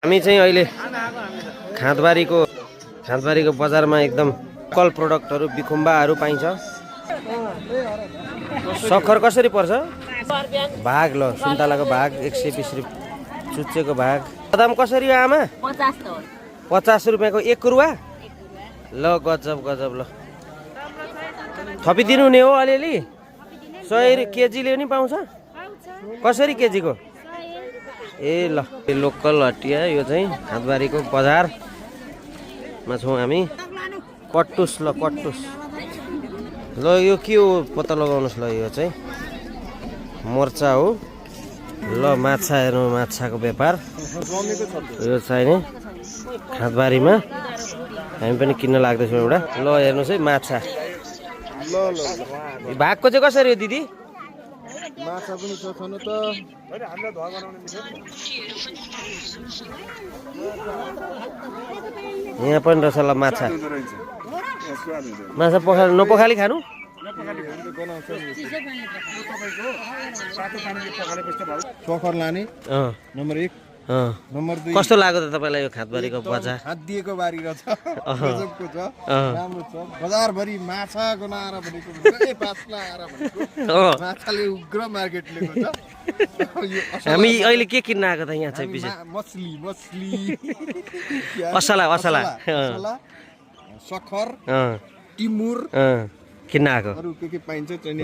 हामी चाहिँ अहिले खाँदबारीको बजारमा एकदम लोकल प्रोडक्टहरू बिखुम्बाहरू पाइन्छ। सक्खर कसरी पर्छ? भाग ल सुन्तलाको भाग 120 रुपियाँ, चुच्चेको भाग। बदाम कसरी हो आमा? 50 रुपियाँको 1 रुवा। ल गजब गजब। ल थपिदिनु नि हो अलिअलि। 100 केजीले पनि पाउँछ? कसरी केजीको? ए ल लोकल हटिया यो चाहिँ खाँदबारीको बजारमा छौँ हामी। कट्टुस ल कट्टुस। ल यो के हो पत्ता लगाउनुहोस्। ल यो चाहिँ मर्चा हो। ल माछा हेर्नु, माछाको व्यापार यो चाहिने खाँदबारीमा हामी पनि किन्न लाग्दैछौँ एउटा। ल हेर्नुहोस् है माछा। भागको चाहिँ कसरी हो दिदी? माछा पनि छ छनु त। यहाँ पनि रहेछ ल माछा। माछा पखाली नपखाली खानु? सक्खर लाने नम्बर 1। नम्बर 2 कस्तो लाग्यो त तपाईँलाई यो खाँदबारीको बजार? खादिएको बारी रहेछ, गजबको छ, राम्रो छ। बजारभरि माछा गनाएर भनेको पासला आएर भनेको माछाले उग्र मार्केट लिएको छ। हामी अहिले के किन्न आएको त यहाँ चाहिँ पछि? मछली असला सक्खर टिमुर किन्न आएको। अरु के पाइन्छ चाहिँ